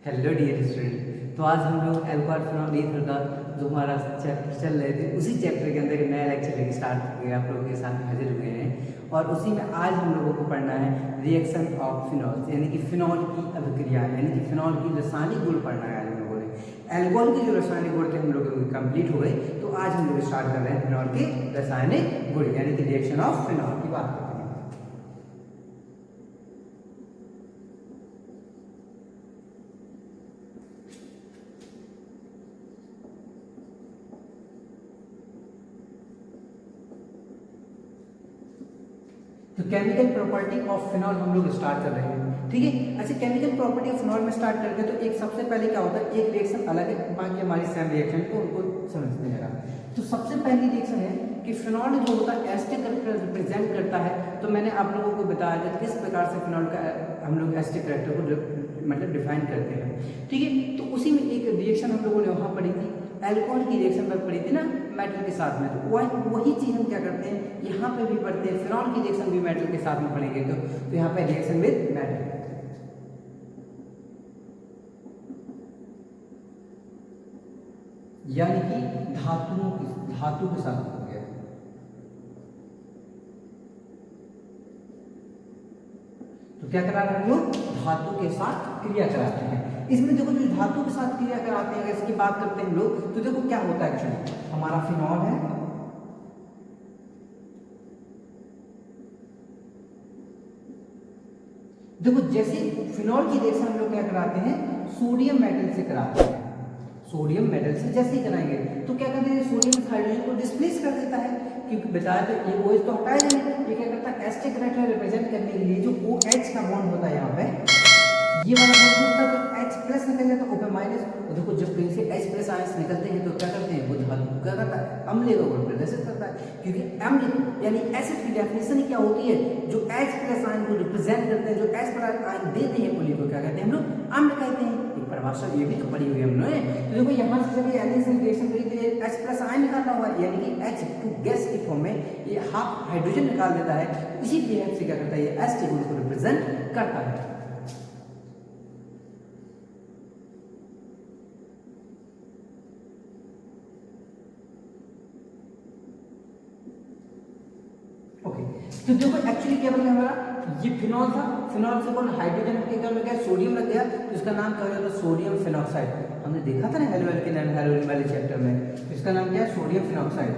Hello dear student. तो आज हम लोग एल्कोहल फिनॉल ईथर का जो हमारा चैप्टर चल रहे थे उसी चैप्टर के अंदर एक नया लेक्चर लेके स्टार्ट किए आप लोगों के साथ हाजिर हुए हैं और उसी में आज हम लोगों को पढ़ना है रिएक्शन ऑफ फिनॉल यानी कि फिनॉल की अभिक्रिया यानी कि फिनॉल की रासायनिक गुण पढ़ना है आज हम लोगों ने। एल्कोहल के जो रासायनिक गुण थे हम लोगों के कंप्लीट हो गए, तो आज हम लोग स्टार्ट कर रहे हैं फिनॉल के रासायनिक गुण यानी कि रिएक्शन ऑफ फिनॉल की बात करते हैं। तो केमिकल प्रॉपर्टी ऑफ फिनॉल हम लोग स्टार्ट कर रहे हैं, ठीक है। अच्छा, केमिकल प्रॉपर्टी ऑफ फिनॉल में स्टार्ट करके तो एक सबसे पहले क्या होता है, एक रिएक्शन अलग है, बाकी हमारी सेम रिएक्शन को उनको समझते हैं। तो सबसे पहली रिएक्शन है कि फिनॉल जो होता है एस्टिक करेक्टर रिप्रेजेंट करता है। तो मैंने आप लोगों को बताया था किस प्रकार से फिनॉल का हम लोग एस्टिक करेक्टर को मतलब डिफाइन करते हैं, ठीक है। तो उसी में एक रिएक्शन हम लोगों ने वहाँ पढ़ी थी, एल्कोहल की रिएक्शन पर पढ़ी थी ना मेटल के साथ में। तो वही चीज़ हम क्या करते हैं यहाँ पे भी पढ़ते हैं, फिनॉल की रिएक्शन भी मेटल के साथ में पढ़ेंगे। तो यहाँ पे रिएक्शन विद मेटल यानी कि धातु के साथ हो गया। तो क्या करा रहे हैं हम लोग, धातु के साथ क्रिया कराते हैं। इसमें देखो जो धातु के साथ क्रिया कराते हैं अगर इसकी बात करते हैं हम लोग, तो देखो क्या होता है एक्चुअली, हमारा फिनॉल है, देखो जैसे फिनॉल की रिएक्शन हम लोग क्या कराते हैं, सोडियम मेटल से कराते हैं। सोडियम मेटल से जैसे ही कराएंगे तो क्या करते हैं, सोडियम हाइड्रोजन को डिस्प्लेस कर देता है, क्योंकि बताया था ये OH तो हटाया नहीं, ये क्या करता है एस्टिक करेक्टर रिप्रेजेंट करने के लिए जो OH का बॉन्ड होता है यहाँ पे, ये वाला बॉन्ड होता है, तो H प्लस निकल जाता है, OH माइनस। और देखो जब कहीं से H प्लस आयंस निकलते हैं तो क्या करते हैं, वो धातु क्या करता है, अम्लीय का गुण प्रदर्शित करता है। क्योंकि अम्ल यानी एसिड की डेफिनेशन क्या होती है, जो H प्लस आयन को रिप्रेजेंट करते हैं, जो H प्लस आयन देते हैं उन्हीं को क्या कहते हैं हम लोग अम्ल कहते हैं। एक परिभाषा ये भी तो पढ़ी हुई है हमने। तो देखो यहाँ से जब ये एलियन रिएक्शन करी तो ये H प्लस आयन निकालना हुआ यानी कि H2 गैस की फॉर्म में ये हाफ हाइड्रोजन निकाल देता है, इसी बिहेव से क्या करता है ये H टेबल को रिप्रेजेंट करता है। तो देखो एक्चुअली क्या बना हमारा, ये फिनॉल था, फिनॉल से कौन हाइड्रोजन के क्या लग गया, सोडियम लग गया, तो इसका नाम क्या हो जाता है, सोडियम फिनॉक्साइड। हमने देखा था ना हेलोएल्केन एंड हेलोइन वाले चैप्टर में, इसका नाम क्या है, सोडियम फिनॉक्साइड।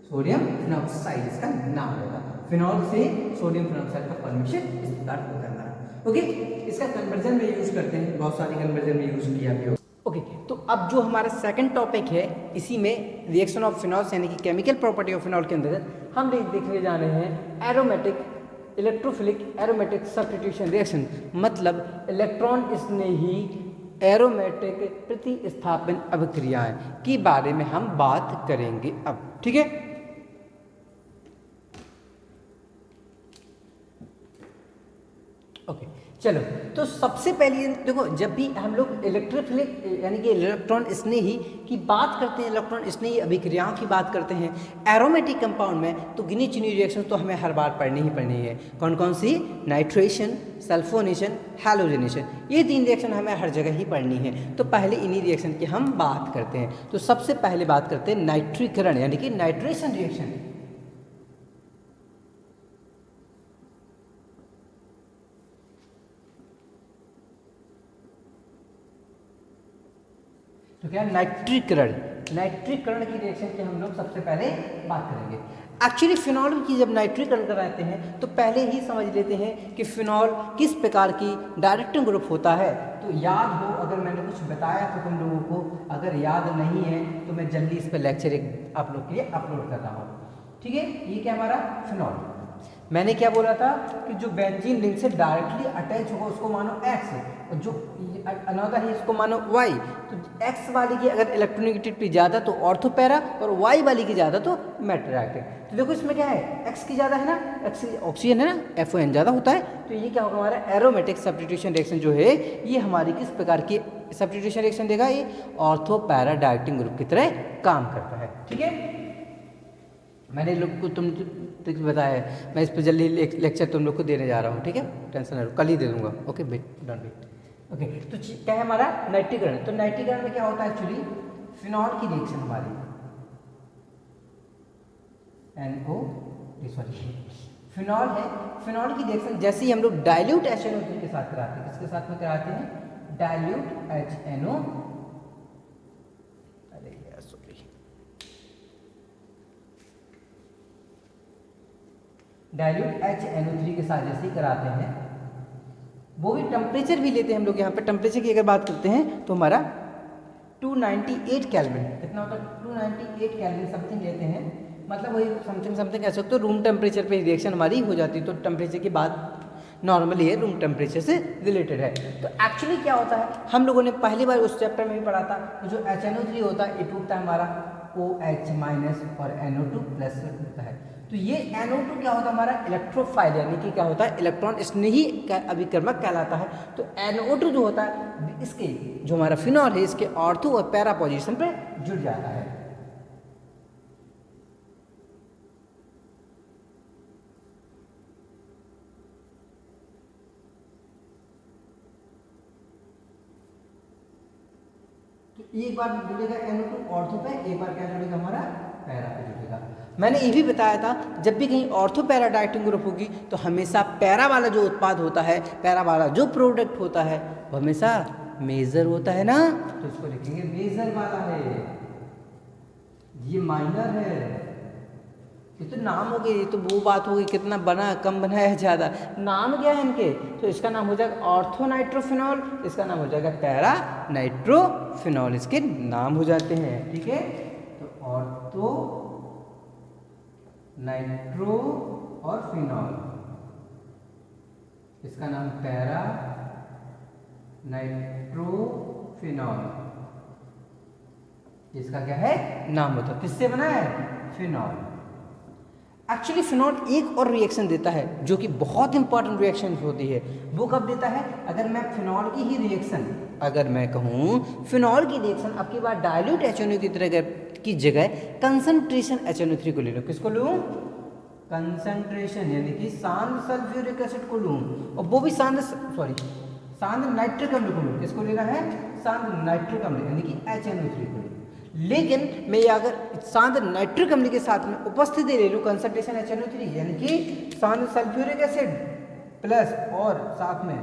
सोडियम फिनॉक्साइड इसका नाम होगा। फिनॉल से सोडियम फिनॉक्साइड का फॉर्मेशन इस प्रकार होता है। ओके, इसका कन्वर्जन में यूज करते हैं, बहुत सारी कन्वर्जन में यूज किया भी। ओके, तो अब जो हमारा सेकंड टॉपिक है इसी में रिएक्शन ऑफ फिनॉल्स यानी कि केमिकल प्रॉपर्टी ऑफ फिनॉल के अंदर हम देखने जा रहे हैं aromatic electrophilic aromatic substitution reaction, मतलब इलेक्ट्रॉन स्नेही एरोमेटिक प्रतिस्थापन अभिक्रियाएं के बारे में हम बात करेंगे अब, ठीक है। ओके चलो, तो सबसे पहले देखो जब भी हम लोग इलेक्ट्रोफिलिक यानी कि इलेक्ट्रॉन स्नेही की बात करते हैं, इलेक्ट्रॉन स्नेही अभिक्रियाओं की बात करते हैं एरोमेटिक कंपाउंड में, तो गिनी चुनी रिएक्शन तो हमें हर बार पढ़नी ही पढ़नी है। कौन कौन सी, नाइट्रेशन, सल्फोनेशन, हैलोजनेशन, ये 3 रिएक्शन हमें हर जगह ही पढ़नी है। तो पहले इन्हीं रिएक्शन की हम बात करते हैं। तो सबसे पहले बात करते हैं नाइट्रीकरण यानी कि नाइट्रेशन रिएक्शन। तो क्या नाइट्रीकरण की रिएक्शन की हम लोग सबसे पहले बात करेंगे। एक्चुअली फिनॉल की जब नाइट्रीकरण कराते हैं तो पहले ही समझ लेते हैं कि फिनॉल किस प्रकार की डायरेक्टिंग ग्रुप होता है। तो याद हो, अगर मैंने कुछ बताया तो तुम लोगों को, अगर याद नहीं है तो मैं जल्दी इस पर लेक्चर एक आप लोग के लिए अपलोड कर रहा हूँ, ठीक है। ये क्या हमारा फिनॉल, मैंने क्या बोला था कि जो बेंजीन रिंग से डायरेक्टली अटैच होगा उसको मानो X, और जो अनदर है इसको मानो Y। तो X वाली की अगर इलेक्ट्रोनेगेटिविटी ज़्यादा तो ऑर्थोपैरा, और Y वाली की ज़्यादा तो मेटलरेक्टिव। तो देखो इसमें क्या है, X की ज़्यादा है ना, X ऑक्सीजन है ना, FON ज़्यादा होता है, तो ये क्या होगा हमारा एरोमेटिक सब्स्टिट्यूशन रिएक्शन जो है ये हमारी किस प्रकार की सब्स्टिट्यूशन रिएक्शन देगा, ये ऑर्थोपैरा डायरेक्टिंग ग्रुप की तरह काम करता है, ठीक है। मैंने लोग को तुम तक बताया है, मैं इस पर जल्दी लेक्चर तुम लोग को देने जा रहा हूँ, ठीक है, टेंशन ना लो, कल ही दे दूंगा। Okay done wait. ओके, तो क्या है हमारा नाइट्रीकरण। तो नाइट्रीकरण में क्या होता है एक्चुअली, फिनॉल की रिएक्शन हमारी NO सॉरी फिनॉल है, फिनॉल की रिएक्शन जैसे ही हम लोग डाइल्यूट HNO3 के साथ कराते हैं, किसके साथ में कराते हैं, डाइल्यूट HNO, अरे यार सॉरी, डाइल्यूट HNO3 के साथ जैसे ही कराते हैं, वो भी टेम्परेचर भी लेते हैं हम लोग। यहाँ पे टेम्परेचर की अगर बात करते हैं तो हमारा 298 केल्विन, कितना होता है, 298 केल्विन समथिंग लेते हैं, मतलब वही समथिंग कह सकते हो, रूम टेम्परेचर पे रिएक्शन हमारी हो जाती है। तो टेम्परेचर की बात नॉर्मली है, रूम टेम्परेचर से रिलेटेड है। तो एक्चुअली क्या होता है, हम लोगों ने पहली बार उस चैप्टर में भी पढ़ा था, तो जो HNO3 होता है ये टूटता है हमारा OH माइनस और NO2 प्लस से टूटता है। तो ये NO2 क्या होता है हमारा इलेक्ट्रोफाइल, यानी कि क्या होता है, इलेक्ट्रॉन स्नेही अभिकर्मक कहलाता है। तो NO2 जो होता है, इसके जो हमारा फिनॉल है, इसके ऑर्थो और पैरा पोजीशन पे जुड़ जाता है। तो एक बार जुड़ेगा NO2 ऑर्थो पे, एक बार क्या जुड़ेगा हमारा पैरा पे जुड़ेगा। मैंने ये भी बताया था, जब भी कहीं ऑर्थो पैरा डायरेक्टिंग ग्रुप होगी तो हमेशा पैरा वाला जो उत्पाद होता है, पैरा वाला जो प्रोडक्ट होता है, वो हमेशा मेजर होता है ना, तो इसको लिखेंगे मेजर वाला है, ये माइनर है। ये तो नाम हो गए, ये तो वो बात हो गई, कितना बना कम बना है ज़्यादा, नाम क्या है इनके, तो इसका नाम हो जाएगा ऑर्थो नाइट्रोफिनॉल, इसका नाम हो जाएगा पैरा नाइट्रोफिनॉल, इसके नाम हो जाते हैं, ठीक है। तो ऑर्थो नाइट्रो और फिनॉल, इसका नाम पैरा नाइट्रोफिनॉल, इसका क्या है नाम होता है, किससे बना है, फिनॉल। एक्चुअली फिनॉल एक और रिएक्शन देता है जो कि बहुत इंपॉर्टेंट रिएक्शन होती है। वो कब देता है, अगर मैं फिनॉल की ही रिएक्शन, अगर मैं कहूँ फिनॉल की रिएक्शन अब की बार डाइल्यूट HNO की तरह की जगह कंसंट्रेशन HNO3 को ले लो, किसको लूँ, कंसंट्रेशन यानी कि सांद्र सल्फ्यूरिक एसिड को लूँ, और वो भी सांद्र नाइट्रिक अम्ल को लूँ, किसको लेना है, सांद्र नाइट्रिक अम्ल यानी कि HNO3 को लूँ। लेकिन मैं अगर सांद्र नाइट्रिक अम्ल के साथ में उपस्थिति ले लूँ कंसंट्रेशन HNO3 यानी कि सांद्र सल्फ्यूरिक एसिड प्लस और साथ में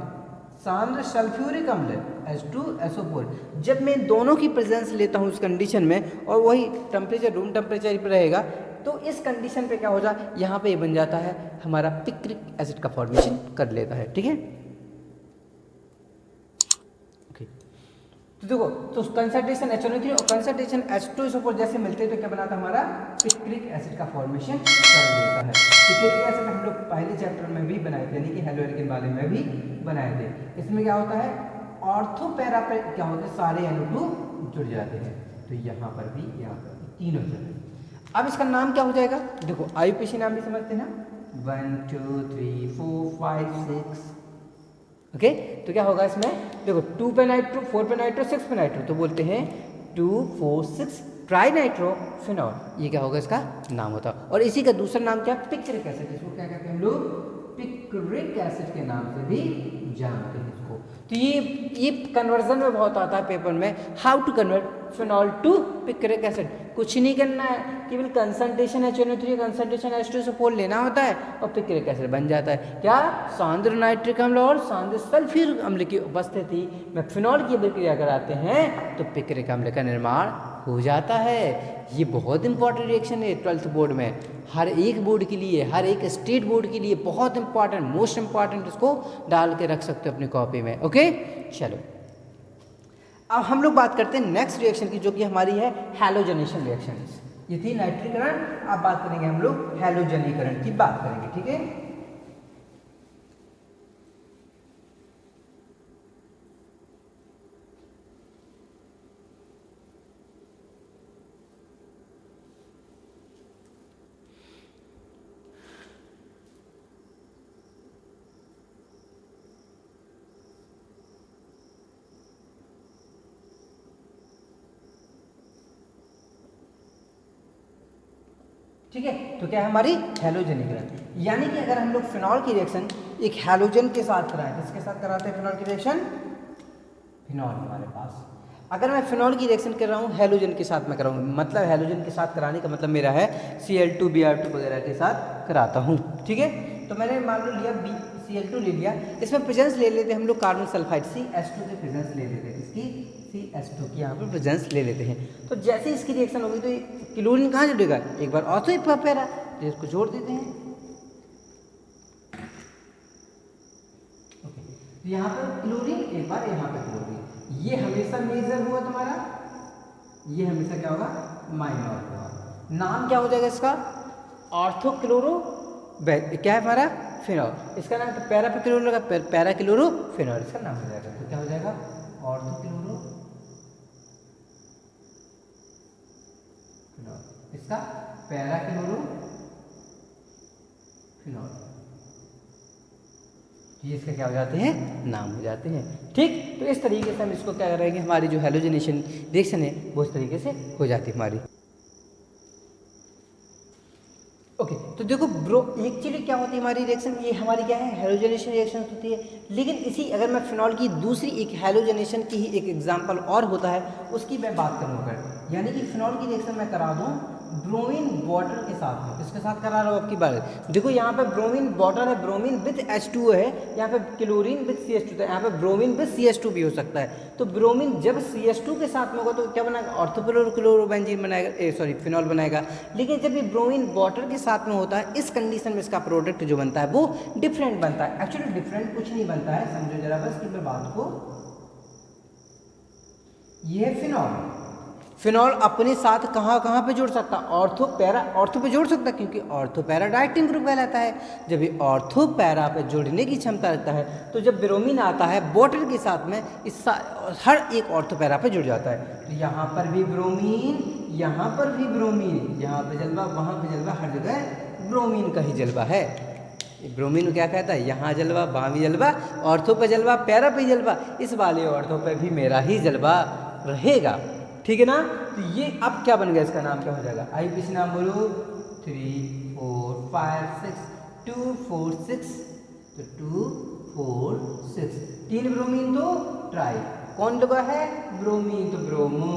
सांद्र सल्फ्यूरिक अम्ल H2SO4, जब मैं दोनों की प्रेजेंस लेता हूँ उस कंडीशन में, और वही टेम्परेचर रूम टेम्परेचर पर रहेगा, तो इस कंडीशन पे क्या हो जाए, यहाँ पे ये बन जाता है हमारा पिक्रिक एसिड का फॉर्मेशन कर लेता है, ठीक है। तो देखो, तो कंसंट्रेशन HNO3 और कंसंट्रेशन H2SO4 जैसे मिलते हैं तो क्या बनाता है हमारा पिक्रिक एसिड का फॉर्मेशन कर देता है। पिक्रिक एसिड हम लोग पहले चैप्टर में भी बनाए थे, यानी कि हेलो एल्केन वाले में भी बनाए थे। इसमें क्या होता है, ऑर्थो पैरा पे क्या होता है, सारे NO2 जुड़ जाते हैं, तो यहाँ पर भी यहाँ पर भी तीनों जुड़े। अब इसका नाम क्या हो जाएगा, देखो IUPAC नाम भी समझते हैं ना, 1 2 3 4 5 6, ओके। तो क्या होगा इसमें, देखो 2 पे नाइट्रो, 4 पे नाइट्रो, 6 पे नाइट्रो, तो बोलते हैं 2 4 6 ट्राई नाइट्रोफिनॉल, ये क्या होगा इसका नाम होता है। और इसी का दूसरा नाम क्या, पिक्रिक एसिड, इसको क्या कहते हैं हम लोग, पिक्रिक एसिड के नाम से भी जानते हैं इसको। तो ये कन्वर्जन में बहुत आता है पेपर में, how to convert phenol to picric acid. कुछ नहीं करना है, केवल कंसंट्रेशन HNO3 कंसंट्रेशन H2SO4 लेना होता है और पिक्रिक एसिड बन जाता है। क्या, सांद्र नाइट्रिक अम्ल और सांद्र सल्फ्यूरिक अम्ल की उपस्थिति में फिनॉल की अभिक्रिया कराते हैं तो पिक्रिक अम्ल का निर्माण हो जाता है। ये बहुत इंपॉर्टेंट रिएक्शन है 12th बोर्ड में, हर एक बोर्ड के लिए, हर एक स्टेट बोर्ड के लिए बहुत इंपॉर्टेंट, मोस्ट इंपॉर्टेंट, इसको डाल के रख सकते हो अपनी कॉपी में, ओके। चलो अब हम लोग बात करते हैं नेक्स्ट रिएक्शन की, जो कि हमारी है हैलोजनेशन रिएक्शन। ये थी नाइट्रीकरण, अब बात करेंगे हम लोग हैलोजनीकरण की बात करेंगे, ठीक है। ठीक है। तो क्या है हमारी हैलोजनीकरण। यानी कि अगर हम लोग फिनॉल की रिएक्शन एक हैलोजन के साथ कराएं, किसके साथ कराते हैं फिनॉल की रिएक्शन? फिनॉल हमारे पास। अगर मैं फिनॉल की रिएक्शन कर रहा हूँ हैलोजन के साथ में कराऊँ, मतलब हैलोजन के साथ कराने का मतलब मेरा है Cl2Br2 वगैरह के साथ कराता हूँ। ठीक है, तो मैंने मान लो लिया Cl2 ले लिया, इसमें प्रेजेंस ले लेते हैं हम लोग कार्बन सल्फाइड CH2 की प्रेजेंस ले लेते हैं, इसकी CH2 की यहाँ पर प्रेजेंस ले लेते हैं। तो जैसे इसकी रिएक्शन होगी तो क्लोरीन कहाँ जुड़ेगा? एक बार ऑर्थो एक बार पैरा, तो इसको जोड़ देते हैं। ओके, यहाँ पर क्लोरीन एक बार यहाँ पर क्लोरीन, ये हमेशा मेजर हुआ तुम्हारा, ये हमेशा क्या होगा? माइनर होगा। नाम क्या हो जाएगा इसका? ऑर्थोक्लोरो, क्या है हमारा? फिनॉल। इसका नाम तो पैरा पे क्लोरो लगा, पैरा क्लोरो फिनॉल इसका नाम हो जाएगा। तो क्या हो जाएगा? ऑर्थोक्लोरो फिनॉल, इसका पैरा क्लोरो फिनॉल, ये इसका क्या हो जाते हैं? नाम हो जाते हैं। ठीक, तो इस तरीके से हम इसको क्या करेंगे, हमारी जो हैलोजनेशन रिएक्शन है वो इस तरीके से हो जाती है हमारी। ओके, तो देखो ब्रो, एक्चुअली क्या होती है हमारी रिएक्शन, ये हमारी क्या है? हैलोजनेशन रिएक्शन होती है। लेकिन इसी अगर मैं फिनॉल की दूसरी एक हैलोजनेशन की ही एक एग्जांपल और होता है, उसकी मैं बात करूँगा। यानी कि फिनॉल की रिएक्शन मैं करा दूँ ब्रोमीन वाटर के साथ में, किसके साथ करा रहा हूँ आपकी बात? देखो यहाँ पे ब्रोमीन वाटर है, ब्रोमीन विद H2O है, यहाँ पे क्लोरीन विद CH2 है, यहाँ पे ब्रोमीन विद CH2 भी हो सकता है। तो ब्रोमीन जब CH2 के साथ में होगा तो क्या बनाएगा? ऑर्थोक्लोरोबेंजीन बनाएगा, सॉरी फिनॉल बनाएगा। लेकिन जब ये ब्रोमीन वाटर के साथ में होता है, इस कंडीशन में इसका प्रोडक्ट जो बनता है वो डिफरेंट बनता है। एक्चुअली डिफरेंट कुछ नहीं बनता है, समझो जरा बस की बात को। ये है फिनॉल, फिनॉल अपने साथ कहाँ कहाँ पे जोड़ सकता? ऑर्थो पैरा, ऑर्थो पे जोड़ सकता, क्योंकि ऑर्थो पैरा डायरेक्टिंग ग्रुप कहलाता है। जब ये ऑर्थो पैरा पे जोड़ने की क्षमता रखता है, तो जब ब्रोमीन आता है वाटर के साथ में, इस हर एक ऑर्थो पैरा पे जुड़ जाता है। तो यहाँ पर भी ब्रोमीन, यहाँ पर भी ब्रोमीन, यहाँ पे जलवा, वहाँ पे जलवा, हर जगह ब्रोमीन का ही जलवा है। ब्रोमीन क्या कहता है? यहाँ जलवा, वहाँ भी जलवा, ऑर्थो पे जलवा, पैरा पे जलवा, इस वाले ऑर्थो पे भी मेरा ही जलवा रहेगा। ठीक है ना? तो ये अब क्या बन गया, इसका नाम क्या हो जाएगा? आई पीछे नाम बोलो, 3 4 5 6 2 4 6, तो 2 4 6, 3 ब्रोमीन तो ट्राई, कौन लगा है? ब्रोमीन, तो ब्रोमो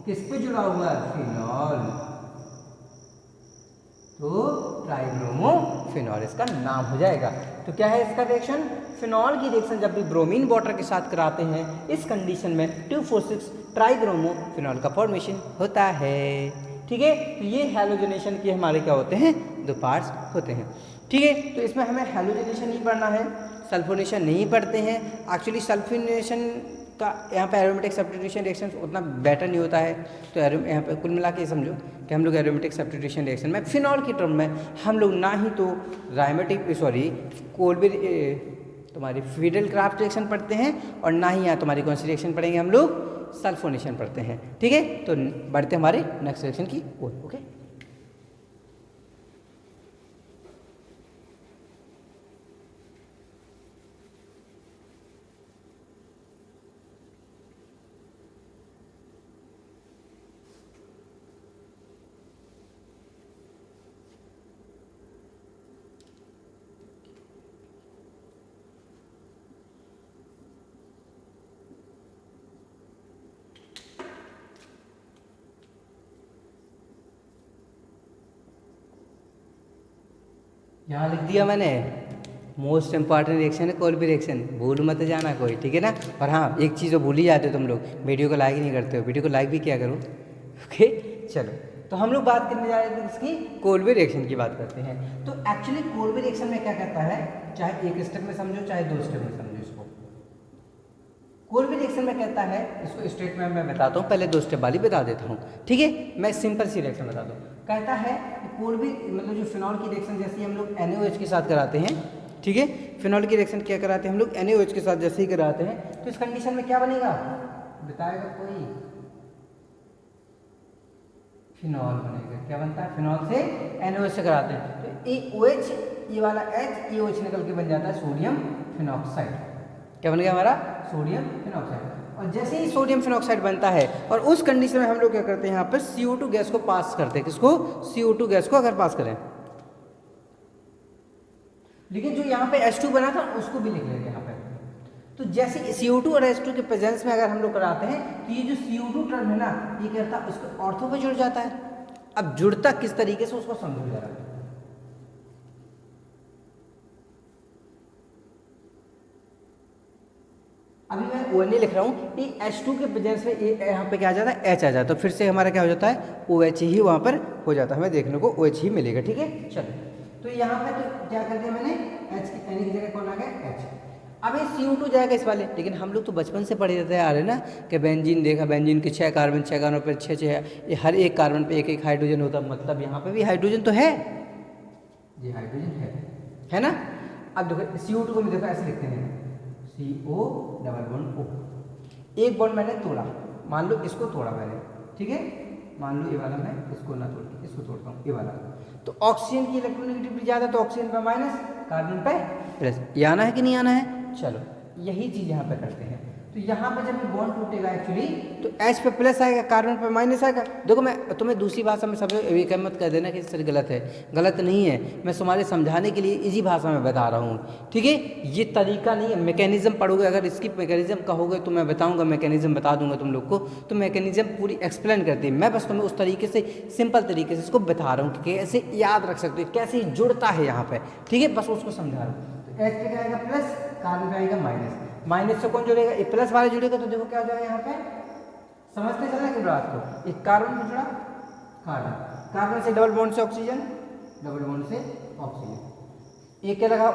किस पे जुड़ा हुआ है? फिनॉल, तो ट्राइब्रोमो फिनॉल इसका नाम हो जाएगा। तो क्या है इसका रिएक्शन? फिनॉल की रिएक्शन जब भी ब्रोमीन वाटर के साथ कराते हैं, इस कंडीशन में 2,4,6 ट्राइब्रोमो फिनॉल का फॉर्मेशन होता है। ठीक है, तो ये हैलोजनेशन के हमारे क्या होते हैं? 2 पार्ट्स होते हैं। ठीक है, तो इसमें हमें हैलोजनेशन नहीं पढ़ना है, सल्फोनेशन नहीं पढ़ते हैं। एक्चुअली सल्फोनेशन का यहाँ पे एरोमेटिक सब्स्टिट्यूशन रिएक्शन उतना बेटर नहीं होता है। तो यहाँ पे कुल मिला के समझो कि हम लोग एरोमेटिक सब्स्टिट्यूशन रिएक्शन में फिनॉल की टर्म में हम लोग ना ही तो कोल्बी तुम्हारी फिडेल क्राफ्ट रिएक्शन पढ़ते हैं, और ना ही यहाँ तुम्हारी कौन सी रिएक्शन पढ़ेंगे हम लोग? सल्फोनेशन पढ़ते हैं। ठीक है, तो बढ़ते हमारे नेक्स्ट रिएक्शन की ओर। ओके, यहाँ लिख दिया मैंने, मोस्ट इंपॉर्टेंट रिएक्शन है कोल्बी रिएक्शन, भूल मत जाना कोई। ठीक है ना? और हाँ, एक चीज़ तो भूल ही जाते हो तुम लोग, वीडियो को लाइक ही नहीं करते हो, वीडियो को लाइक भी किया करो। ओके, चलो, तो हम लोग बात करने जा रहे थे इसकी कोल्बी रिएक्शन की बात करते हैं। तो एक्चुअली कोल्बी रिएक्शन में क्या कहता है, चाहे एक स्टेप में समझो चाहे 2 स्टेप में समझो इसको। कोल्बी रिएक्शन में कहता है, इसको स्टेप में मैं बताता हूँ, पहले 2 स्टेप वाली बता देता हूँ। ठीक है, मैं सिंपल सी रिएक्शन बताता हूँ। कहता है कोल्बी मतलब जो फिनॉल की रिएक्शन जैसे हम लोग NaOH के साथ कराते हैं, ठीक है, फिनॉल की रिएक्शन क्या कराते हैं हम लोग? NaOH के साथ जैसे ही कराते हैं, तो इस कंडीशन में क्या बनेगा? बताएगा कोई? फिनॉल बनेगा। क्या बनता है? फिनॉल से NaOH से कराते हैं, तो AOH, ये वाला H, ये OH निकल के बन जाता है सोडियम फिनॉक्साइड। क्या बन गया हमारा? Sodium phenoxide. और जैसे ही सोडियम फिनॉक्साइड बनता है और उस कंडीशन में हम लोग क्या करते हैं, यहाँ पर CO2 गैस को पास करते हैं। किसको? CO2 गैस को अगर पास करें, लेकिन जो यहाँ पे H2 बना था उसको भी लिख लेंगे यहाँ पे। तो जैसे CO2 और H2 के प्रेजेंस में अगर हम लोग कराते हैं तो ये जो CO2 टर्म है ना, ये क्या करता है, उसको ऑर्थो पे जुड़ जाता है। अब जुड़ता किस तरीके से उसको समझो जरा। अभी मैं ONA लिख रहा हूँ, ये H2 के प्रेजेंस में ये यहाँ पे क्या आ जाता है, H आ जाता है, तो फिर से हमारा क्या हो जाता है, OH ही वहाँ पर हो जाता है, हमें देखने को OH ही मिलेगा। ठीक है, चलो तो यहाँ पे तो क्या कर दिया मैंने, H की N की जगह कौन आ गया, H। अब ये CO2 जाएगा इस वाले, लेकिन हम लोग तो बचपन से पढ़े रहते आ रहे ना कि बेंजीन देखा, बेंजीन के 6 कार्बन, 6 कार्बन पर 6 ये हर एक कार्बन पे एक एक हाइड्रोजन होता, मतलब यहाँ पे भी हाइड्रोजन तो है, ये हाइड्रोजन है ना। अब देखो CO2 को भी देखो ऐसे लिखते हैं, CO डबल बॉन्ड O, एक बॉन्ड मैंने तोड़ा, मान लो इसको तोड़ा मैंने, ठीक है, मान लो ये वाला मैं इसको ना तोड़ के इसको तोड़ता हूँ, ये वाला, तो ऑक्सीजन की इलेक्ट्रोनेगेटिविटी ज़्यादा, तो ऑक्सीजन पे माइनस, कार्बन पे प्लस, ये आना है कि नहीं आना है। चलो यही चीज़ यहाँ पे करते हैं, तो यहाँ पे जब ये बॉन्ड टूटेगा एक्चुअली तो H पे प्लस आएगा, कार्बन पे माइनस आएगा। देखो मैं तुम्हें दूसरी भाषा में समझो, ये मत कर देना कि सर गलत है, गलत नहीं है, मैं तुम्हारे समझाने के लिए इजी भाषा में बता रहा हूँ, ठीक है। ये तरीका नहीं है, मैकेनिज्म पढ़ोगे, अगर इसकी मैकेनिज्म कहोगे तो मैं बताऊँगा, मैकेनिज्म बता दूंगा तुम लोग को, तो मैकेनिज्म पूरी एक्सप्लेन करती है, मैं बस तुम्हें उस तरीके से सिंपल तरीके से इसको बता रहा हूँ कि कैसे याद रख सकते हो, कैसे जुड़ता है यहाँ पे, ठीक है, बस उसको समझा रहा हूँ। तो H पे क्या आएगा प्लस, कार्बन पे आएगा माइनस, माइनस से कौन जुड़ेगा, ये प्लस वाला जुड़ेगा, तो देखो क्या हो जाएगा यहाँ पे, समझते चलना कि बात को, एक कार्बन में जुड़ा कार्बन, कार्बन से डबल बॉन्ड से ऑक्सीजन, डबल बॉन्ड से ऑक्सीजन, एक क्या लगा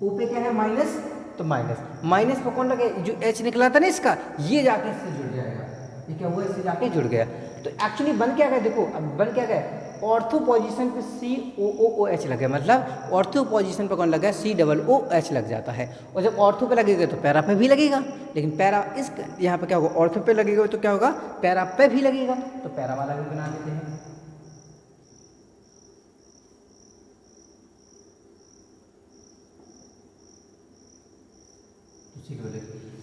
O पे क्या है माइनस, तो माइनस पे कौन लगे, जो H निकला था ना इसका, ये जाके इससे जुड़ जाएगा, ये क्या हुआ, इससे जाके जुड़ गया। तो एक्चुअली बन क्या गया, देखो अब बन क्या गया, ऑर्थो पोजीशन पे COOH लग गया, मतलब ऑर्थो पोजीशन पे कौन लग गया, COOH लग जाता है, और जब ऑर्थो पे लगेगा तो पैरा पे भी लगेगा, लेकिन पैरा इस यहाँ पे क्या होगा, ऑर्थो पे लगेगा तो क्या होगा, पैरा पे भी लगेगा, तो पैरा वाला भी बना देते हैं।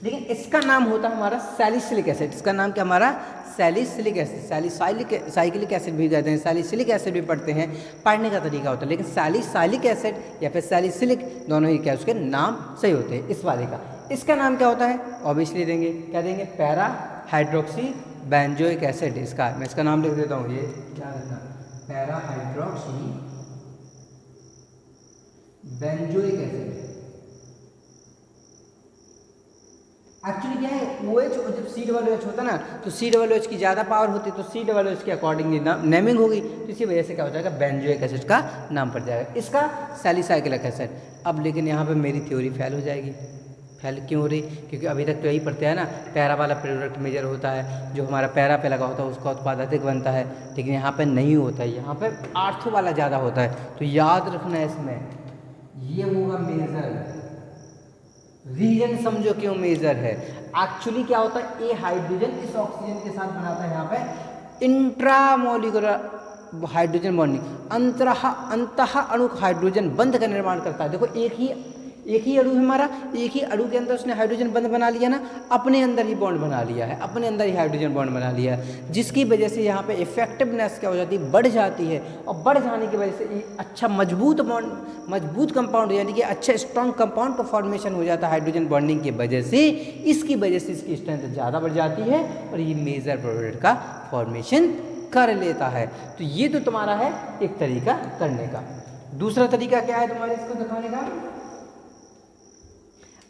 लेकिन इसका नाम होता है हमारा सैलिसिलिक एसिड, इसका नाम क्या हमारा, सैलिसिलिक एसिड, साइक्लिक एसिड भी कहते हैं, सैलिसिलिक एसिड भी पढ़ते हैं, पढ़ने का तरीका होता है, लेकिन सैलिसाइलिक एसिड या फिर सैलिसिलिक दोनों ही क्या उसके नाम सही होते हैं। इस वाले का इसका नाम क्या होता है, ऑब्वियसली देंगे, क्या देंगे, पैरा हाइड्रोक्सी बेंजोइक एसिड, इसका मैं इसका नाम लिख देता हूँ, ये क्या रखना, para hydroxy benzoic acid. Actually क्या है, OH और जब COOH होता है ना, तो COOH की ज़्यादा पावर होती है, तो COOH के अकॉर्डिंगली नेमिंग होगी, तो इसी वजह से क्या हो जाएगा, बेंजोइक एसिड का नाम पड़ जाएगा, इसका सैलिसाइलिक एसिड। अब लेकिन यहाँ पे मेरी थ्योरी फेल हो जाएगी, फेल क्यों हो रही, क्योंकि अभी तक तो यही पढ़ते हैं ना, पैरा वाला प्रोडक्ट मेजर होता है, जो हमारा पैरा पे लगा होता है उसका उत्पाद अधिक बनता है, लेकिन यहाँ पर नहीं होता है, यहाँ पर आर्थो वाला ज़्यादा होता है, तो याद रखना है इसमें, ये होगा मेजर रीजन, समझो क्यों मेजर है। एक्चुअली क्या होता है, ये हाइड्रोजन इस ऑक्सीजन के साथ बनाता है यहाँ पे इंट्रामोलिकुलर हाइड्रोजन बॉन्डिंग, अंतः अणु हाइड्रोजन बंध का निर्माण करता है। देखो एक ही अणु है हमारा, एक ही अणु के अंदर उसने हाइड्रोजन बंध बना लिया ना, अपने अंदर ही बॉन्ड बना लिया है, अपने अंदर ही हाइड्रोजन बॉन्ड बना लिया है, जिसकी वजह से यहाँ पे इफेक्टिवनेस क्या हो जाती है, बढ़ जाती है, और बढ़ जाने की वजह से ये अच्छा मजबूत कंपाउंड, यानी कि अच्छा स्ट्रॉन्ग कंपाउंड का फॉर्मेशन हो जाता है हाइड्रोजन बॉन्डिंग की वजह से, इसकी वजह से इसकी स्ट्रेंथ ज़्यादा बढ़ जाती है और ये मेजर प्रोडक्ट का फॉर्मेशन कर लेता है। तो ये तो तुम्हारा है एक तरीका करने का। दूसरा तरीका क्या है तुम्हारे इसको दिखाने का,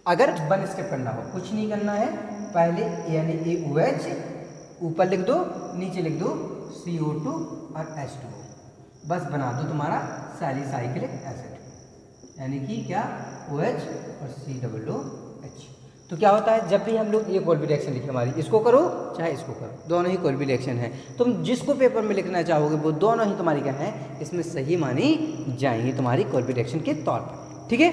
अगर वन स्टेप करना हो, कुछ नहीं करना है, पहले यानी AOH ऊपर लिख दो, नीचे लिख दो CO2 और H2, बस बना दो तुम्हारा सैलिसाइलिक एसिड, यानी कि क्या OH और COOH। तो क्या होता है, जब भी हम लोग ये कोई भी रिएक्शन लिखे हमारी, इसको करो चाहे इसको करो, दोनों ही कोई भी रिएक्शन है, तुम जिसको पेपर में लिखना चाहोगे वो दोनों ही तुम्हारी क्या है, इसमें सही मानी जाएंगी तुम्हारी कोई भी रिएक्शन के तौर पर, ठीक है।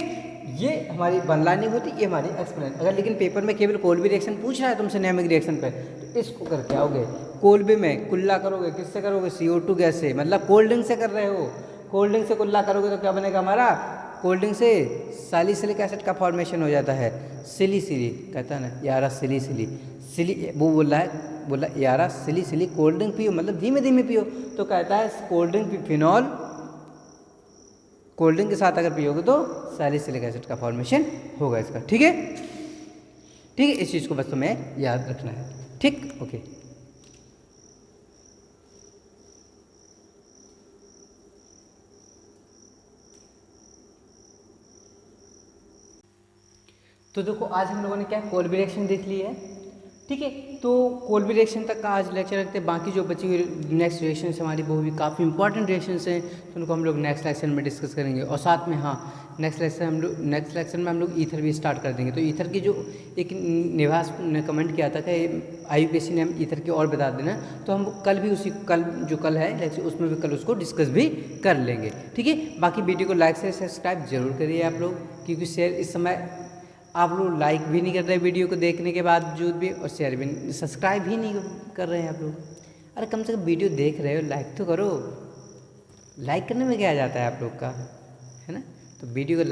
ये हमारी वन लाइनिंग होती है, ये हमारी एक्सप्लेन। अगर लेकिन पेपर में केवल कोल्बी रिएक्शन पूछ रहा है तुमसे नेमिक रिएक्शन पे, तो इसको करके आओगे, कोल्बी में कुल्ला करोगे, किससे करोगे, CO2 गैस से, मतलब कोल्ड ड्रिंक से कर रहे हो, कोल्ड ड्रिंक से कुल्ला करोगे तो क्या बनेगा हमारा, कोल्ड ड्रिंक से सैलिसिलिक एसिड का फॉर्मेशन हो जाता है, सिली सिली कहता है ना, यारा सिली सिली सिली, वो बोला यारा सिली सिली कोल्ड ड्रिंक पियो, मतलब धीमे धीमे पियो। तो कहता है कोल्ड ड्रिंक भी फिनॉल, कोल्ड ड्रिंक के साथ अगर पियोगे तो सैलिसिलिक एसिड का फॉर्मेशन होगा इसका। ठीक है, ठीक है, इस चीज़ को बस तुम्हें याद रखना है। ठीक, ओके। तो देखो आज हम लोगों ने क्या कोल्बी रिएक्शन देख ली है। ठीक है, तो कोल्बी रिएक्शन तक का आज लेक्चर रखते हैं। बाकी जो बची हुई नेक्स्ट रिएक्शन हमारी वो भी काफ़ी इंपॉर्टेंट रिएक्शंस हैं, तो उनको हम लोग नेक्स्ट लेक्चर में डिस्कस करेंगे। और साथ में हाँ, नेक्स्ट लेक्चर में हम लोग ईथर भी स्टार्ट कर देंगे। तो ईथर की जो एक निवास ने कमेंट किया था कि IUPAC ने हम ईथर की और बता देना, तो हम कल है लेक्चर उसमें भी कल उसको डिस्कस भी कर लेंगे। ठीक है, बाकी वीडियो को लाइक से सब्सक्राइब जरूर करिए आप लोग, क्योंकि शेयर इस समय आप लोग लाइक भी नहीं कर रहे वीडियो को देखने के बावजूद भी, और शेयर भी सब्सक्राइब भी नहीं कर रहे हैं आप लोग। अरे कम से कम वीडियो देख रहे हो, लाइक तो करो। लाइक करने में क्या आ जाता है आप लोग का, है ना। तो वीडियो को